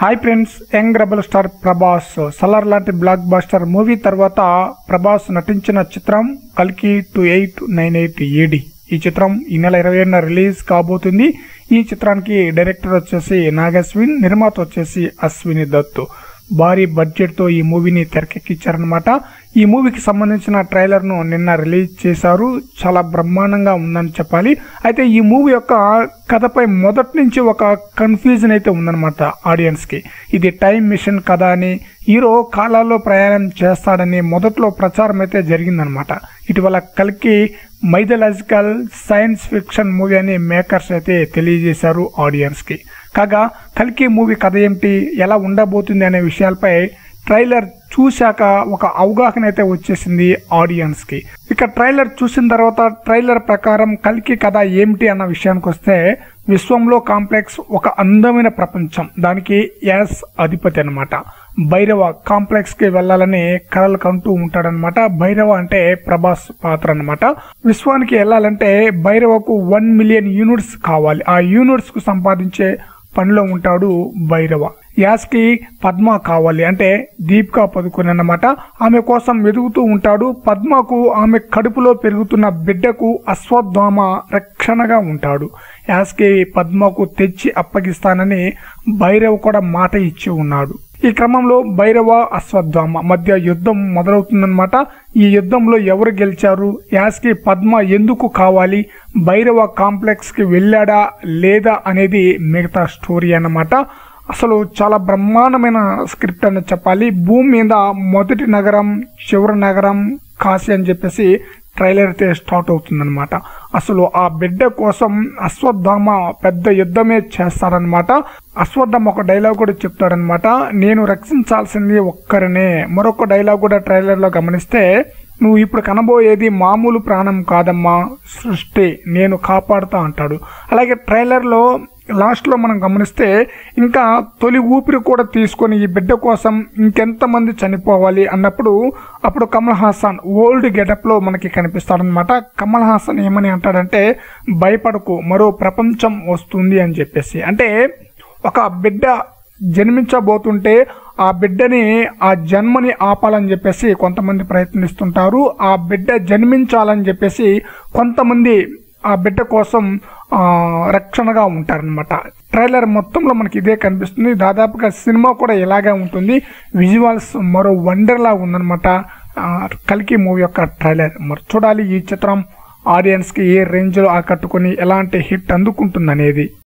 Hi friends, young rebel star Prabhas Salaar లాంటి block buster movie తర్వాత ప్రభాస్ నటించిన చిత్రం కల్కి 2898 AD. ఈ చిత్రం ఈ నెల 27న రిలీజ్ కాబోతుంది. ఈ చిత్రానికి డైరెక్టర్ వచ్చేసి నాగశ్విన్, నిర్మాత వచ్చేసి అశ్విని దత్. భారీ బడ్జెట్ తో ఈ మూవీని తెరకెక్కించారనమాట. ఈ మూవీకి సంబంధించిన ట్రైలర్ ను నిన్న రిలీజ్ చేశారు. చాలా బ్రహ్మాండంగా ఉందని చెప్పాలి. అయితే ఈ మూవీ యొక్క కథపై మొదటి నుంచి ఒక కన్ఫ్యూజన్ అయితే ఉందన్నమాట ఆడియన్స్ కి. ఇది టైం మిషన్ కథ అని, హీరో కాలాల్లో ప్రయాణం చేస్తాడని మొదట్లో ప్రచారం అయితే జరిగిందనమాట. ఇటీవల కల్కి మైథలాజికల్ సైన్స్ ఫిక్షన్ మూవీ అని మేకర్స్ అయితే తెలియజేశారు ఆడియన్స్ కి. కాగా కల్కి మూవీ కథ ఏమిటి, ఎలా ఉండబోతుంది అనే విషయాలపై ట్రైలర్ చూశాక ఒక అవగాహన అయితే వచ్చేసింది ఆడియన్స్ కి. ఇక ట్రైలర్ చూసిన తర్వాత ట్రైలర్ ప్రకారం కల్కి కథ ఏమిటి అన్న విషయానికి వస్తే, విశ్వంలో కాంప్లెక్స్ ఒక అందమైన ప్రపంచం, దానికి యాస్ అధిపతి అనమాట. భైరవ కాంప్లెక్స్ కి వెళ్లాలని కలలు కంటూ ఉంటాడనమాట. భైరవ అంటే ప్రభాస్ పాత్ర అనమాట. విశ్వానికి వెళ్లాలంటే భైరవకు 1 మిలియన్ యూనిట్స్ కావాలి. ఆ యూనిట్స్ కు సంపాదించే పనిలో ఉంటాడు భైరవ. యాస్ కి పద్మ కావాలి, అంటే దీపికా పదుకొని అన్నమాట. ఆమె కోసం వెతుకుతూ ఉంటాడు. పద్మకు ఆమె కడుపులో పెరుగుతున్న బిడ్డకు అశ్వత్థామ రక్షణగా ఉంటాడు. యాస్ కి పద్మకు తెచ్చి అప్పగిస్తానని భైరవ కూడా మాట ఇచ్చి ఉన్నాడు. ఈ క్రమంలో భైరవ అశ్వత్థామ మధ్య యుద్ధం మొదలవుతుందన్నమాట. ఈ యుద్ధంలో ఎవరు గెలిచారు, యాస్కి పద్మ ఎందుకు కావాలి, భైరవ కాంప్లెక్స్ కి వెళ్ళాడా లేదా అనేది మిగతా స్టోరీ అన్నమాట. అసలు చాలా బ్రహ్మాండమైన స్క్రిప్ట్ అని చెప్పాలి. భూమి మీద మొదటి నగరం, చివరి నగరం కాశీ అని చెప్పేసి ట్రైలర్ అయితే స్టార్ట్ అవుతుందన్నమాట. అసలు ఆ బిడ్డ కోసం అశ్వత్థామ పెద్ద యుద్ధమే చేస్తాడనమాట. అశ్వత్థామ ఒక డైలాగ్ కూడా చెప్తాడనమాట, నేను రక్షించాల్సింది ఒక్కరినే. మరొక డైలాగ్ కూడా ట్రైలర్ లో గమనిస్తే, నువ్వు ఇప్పుడు కనబోయేది మామూలు ప్రాణం కాదమ్మా, సృష్టి, నేను కాపాడుతా అంటాడు. అలాగే ట్రైలర్ లో లాస్ట్ లో మనం గమనిస్తే, ఇంకా తొలి ఊపిరి కూడా తీసుకొని ఈ బిడ్డ కోసం ఇంకెంతమంది చనిపోవాలి అన్నప్పుడు అప్పుడు కమల్ హాసన్ ఓల్డ్ గెటప్ లో మనకి కనిపిస్తాడనమాట. కమల్ హాసన్ ఏమని అంటాడంటే, భయపడకు, మరో ప్రపంచం వస్తుంది అని చెప్పేసి. అంటే ఒక బిడ్డ జన్మించబోతుంటే ఆ బిడ్డని, ఆ జన్మని ఆపాలని చెప్పేసి కొంతమంది ప్రయత్నిస్తుంటారు. ఆ బిడ్డ జన్మించాలని చెప్పేసి కొంతమంది ఆ బిడ్డ కోసం రక్షణగా ఉంటారనమాట. ట్రైలర్ మొత్తంలో మనకి ఇదే కనిపిస్తుంది. దాదాపుగా సినిమా కూడా ఇలాగే ఉంటుంది. విజువల్స్ మరో వండర్ లా ఉందనమాట కల్కి మూవీ యొక్క ట్రైలర్. మరి చూడాలి ఈ చిత్రం ఆడియన్స్ కి ఏ రేంజ్ లో ఆకట్టుకుని ఎలాంటి హిట్ అందుకుంటుంది అనేది.